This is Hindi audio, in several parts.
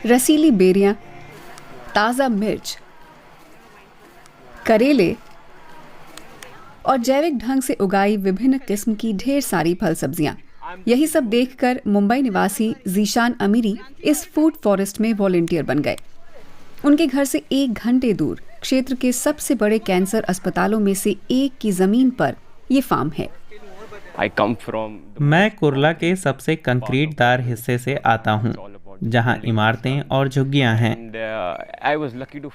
रसीली बेरियां, ताज़ा मिर्च, करेले और जैविक ढंग से उगाई विभिन्न किस्म की ढेर सारी फल सब्जियां। यही सब देखकर मुंबई निवासी जीशान अमीरी इस फूड फॉरेस्ट में वॉलंटियर बन गए। उनके घर से 1 घंटे दूर क्षेत्र के सबसे बड़े कैंसर अस्पतालों में से एक की जमीन पर ये फार्म है। मैं कुर्ला के सबसे कंक्रीटदार हिस्से से आता हूँ, जहाँ इमारतें और झुग्गियाँ हैं।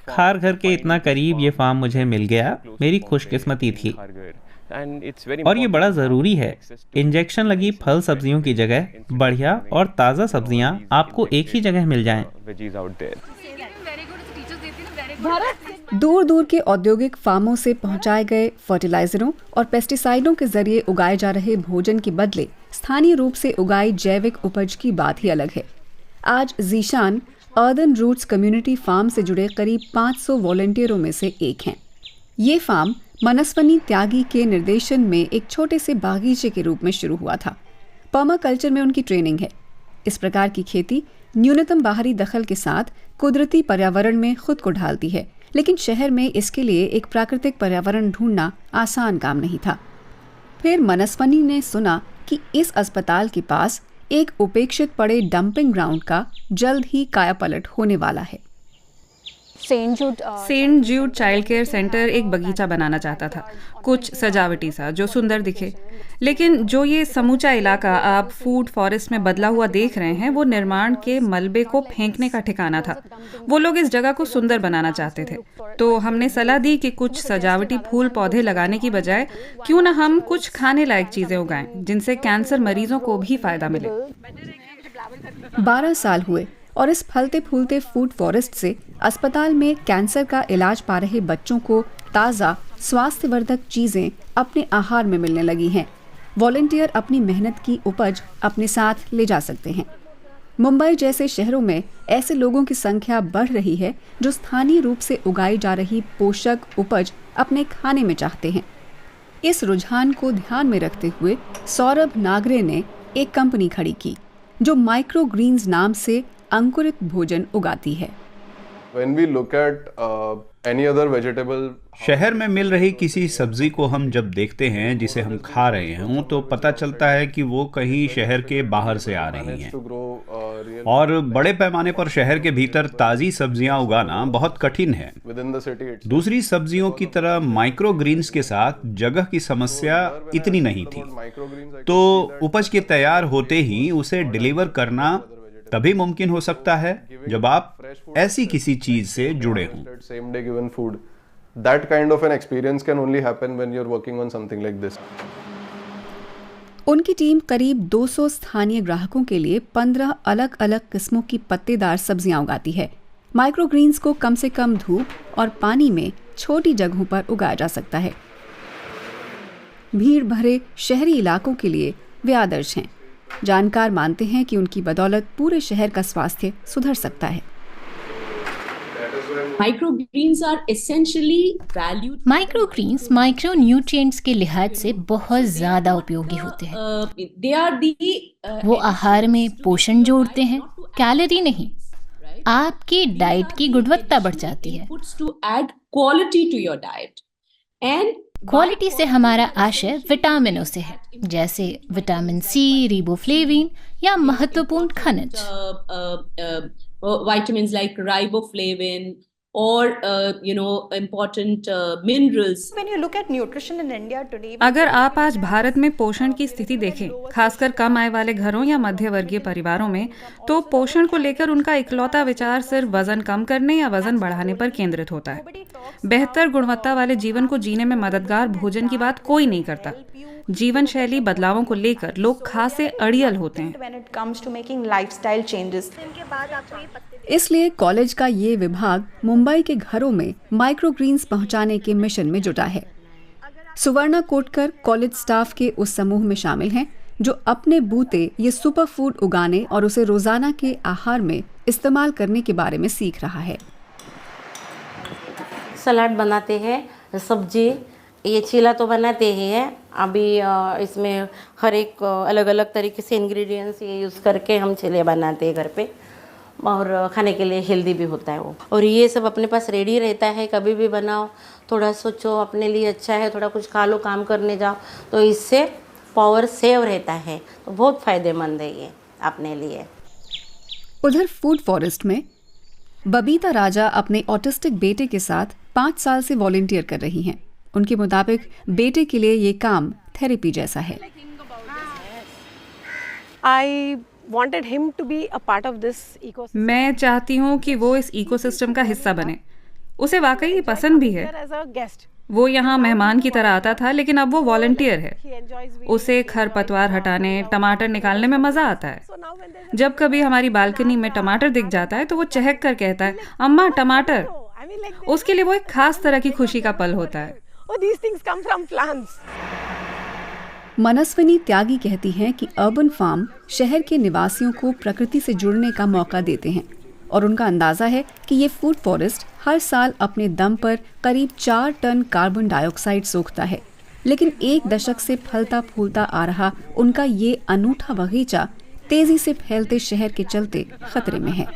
खार घर के इतना करीब ये फार्म मुझे मिल गया, मेरी खुशकिस्मती थी। और ये बड़ा ज़रूरी है। इंजेक्शन लगी फल सब्जियों की जगह बढ़िया और ताज़ा सब्जियाँ आपको एक ही जगह मिल जाएं। दूर दूर के औद्योगिक फार्मों से पहुंचाए गए फर्टिलाइजरों और पेस्टिसाइडों के जरिए उगाए जा रहे भोजन के बदले स्थानीय रूप से उगाई जैविक उपज की बात ही अलग है। आज Zeeshan earthen roots community farm से जुड़े करीब 500 वॉलंटियरों में से एक हैं। ये फार्म मनस्वनी त्यागी के निर्देशन में एक छोटे से बागीचे के रूप में शुरू हुआ था। पर्माकल्चर में उनकी ट्रेनिंग है। इस प्रकार की खेती न्यूनतम बाहरी दखल के साथ कुदरती पर्यावरण में खुद को ढालती है, लेकिन शहर में इसके लिए एक प्राकृतिक पर्यावरण ढूंढना आसान काम नहीं था। फिर मनस्वनी ने सुना कि इस अस्पताल के पास एक उपेक्षित पड़े डंपिंग ग्राउंड का जल्द ही कायापलट होने वाला है। सेंट जूड चाइल्ड केयर सेंटर एक बगीचा बनाना चाहता था, कुछ सजावटी सा जो सुंदर दिखे। लेकिन जो ये समूचा इलाका आप फूड फॉरेस्ट में बदला हुआ देख रहे हैं, वो निर्माण के मलबे को फेंकने का ठिकाना था। वो लोग इस जगह को सुंदर बनाना चाहते थे, तो हमने सलाह दी कि कुछ सजावटी फूल पौधे लगाने की बजाय क्यों न हम कुछ खाने लायक चीजें उगाएं, जिनसे कैंसर मरीजों को भी फायदा मिले। 12 साल हुए और इस फलते फूलते फूड फॉरेस्ट से अस्पताल में कैंसर का इलाज पा रहे बच्चों को ताज़ा स्वास्थ्यवर्धक चीज़ें अपने आहार में मिलने लगी हैं। वॉलंटियर अपनी मेहनत की उपज अपने साथ ले जा सकते हैं। मुंबई जैसे शहरों में ऐसे लोगों की संख्या बढ़ रही है जो स्थानीय रूप से उगाई जा रही पोषक उपज अपने खाने में चाहते हैं। इस रुझान को ध्यान में रखते हुए सौरभ नागरे ने एक कंपनी खड़ी की जो माइक्रो ग्रीन्स नाम से अंकुरित भोजन उगाती है। When we look at any other vegetable, शहर में मिल रही किसी सब्जी को हम जब देखते हैं जिसे हम खा रहे हों, तो पता चलता है कि वो कहीं शहर के बाहर से आ रही हैं। और बड़े पैमाने पर शहर के भीतर ताज़ी सब्जियां उगाना बहुत कठिन है। दूसरी सब्जियों की तरह माइक्रो ग्रीन्स के साथ जगह की समस्या इतनी नहीं थी, तो उपज के तैयार होते ही उसे डिलीवर करना तभी मुमकिन हो सकता है जब आप ऐसी किसी चीज से जुड़े हों। That kind of an experience can only happen when you're working on something like this. उनकी टीम करीब 200 स्थानीय ग्राहकों के लिए 15 अलग अलग किस्मों की पत्तेदार सब्जियां उगाती है। माइक्रो ग्रीन्स को कम से कम धूप और पानी में छोटी जगहों पर उगाया जा सकता है। भीड़ भरे शहरी इलाकों के लिए वे आदर्श हैं। जानकार मानते हैं कि उनकी बदौलत पूरे शहर का स्वास्थ्य सुधर सकता है। माइक्रो ग्रीन्स माइक्रो न्यूट्रिएंट्स के लिहाज से बहुत ज्यादा उपयोगी होते हैं। वो आहार में पोषण जोड़ते हैं, कैलोरी नहीं। आपकी डाइट की गुणवत्ता बढ़ जाती है। क्वालिटी से हमारा आशय विटामिनों से है, जैसे विटामिन सी, रिबोफ्लेविन या महत्वपूर्ण खनिज। Vitamins like riboflavin or important minerals. When you look at nutrition in India today, अगर आप आज भारत में पोषण की स्थिति देखें, खासकर कम आय वाले घरों या मध्य वर्गीय परिवारों में, तो पोषण को लेकर उनका इकलौता विचार सिर्फ वजन कम करने या वजन बढ़ाने पर केंद्रित होता है। बेहतर गुणवत्ता वाले जीवन को जीने में मददगार भोजन की बात कोई नहीं करता। जीवन शैली बदलावों को लेकर लोग खासे अड़ियल होते हैं। इसलिए कॉलेज का ये विभाग मुंबई के घरों में माइक्रो ग्रीन्स पहुंचाने के मिशन में जुटा है। सुवर्णा कोटकर कॉलेज स्टाफ के उस समूह में शामिल हैं जो अपने बूते ये सुपर फूड उगाने और उसे रोजाना के आहार में इस्तेमाल करने के बारे में सीख रहा है। सलाद बनाते हैं, सब्जी, ये चीला तो बनाते ही हैं। अभी इसमें हर एक अलग अलग तरीके से इंग्रेडिएंट्स ये यूज़ करके हम चीले बनाते हैं घर पे। और खाने के लिए हेल्दी भी होता है वो। और ये सब अपने पास रेडी रहता है, कभी भी बनाओ, थोड़ा सोचो अपने लिए अच्छा है, थोड़ा कुछ खा लो, काम करने जाओ, तो इससे पावर सेव रहता है, तो बहुत फ़ायदेमंद है ये अपने लिए। उधर फूड फॉरेस्ट में बबीता राजा अपने ऑटिस्टिक बेटे के साथ 5 साल से वॉलंटियर कर रही हैं। उनके मुताबिक बेटे के लिए ये काम थेरेपी जैसा है। मैं चाहती हूँ कि वो इस इकोसिस्टम का हिस्सा बने। उसे वाकई ये पसंद भी है। वो यहाँ मेहमान की तरह आता था, लेकिन अब वो वॉलंटियर है। उसे खरपतवार हटाने, टमाटर निकालने में मज़ा आता है। जब कभी हमारी बालकनी में टमाटर दिख जाता है तो वो चहक कर कहता है, अम्मा टमाटर। उसके लिए वो एक खास तरह की खुशी का पल होता है। मनस्विनी त्यागी कहती हैं कि अर्बन फार्म शहर के निवासियों को प्रकृति से जुड़ने का मौका देते हैं और उनका अंदाजा है कि ये फूड फॉरेस्ट हर साल अपने दम पर करीब 4 टन कार्बन डाइऑक्साइड सोखता है। लेकिन 1 दशक से फलता फूलता आ रहा उनका ये अनूठा बगीचा तेजी से फैलते शहर के चलते खतरे में है।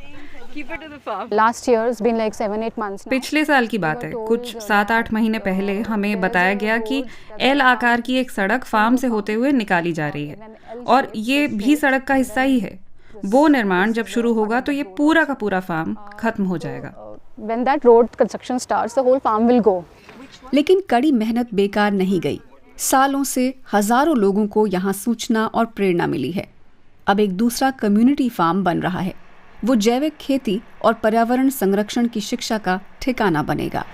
पिछले साल की बात है, कुछ 7-8 महीने पहले हमें बताया गया कि एल आकार की एक सड़क फार्म से होते हुए निकाली जा रही है और ये भी सड़क का हिस्सा ही है। वो निर्माण जब शुरू होगा तो ये पूरा का पूरा फार्म खत्म हो जाएगा। लेकिन कड़ी मेहनत बेकार नहीं गई। सालों से हजारों लोगों को यहाँ सूचना और प्रेरणा मिली है। अब एक दूसरा कम्युनिटी फार्म बन रहा है। वो जैविक खेती और पर्यावरण संरक्षण की शिक्षा का ठिकाना बनेगा।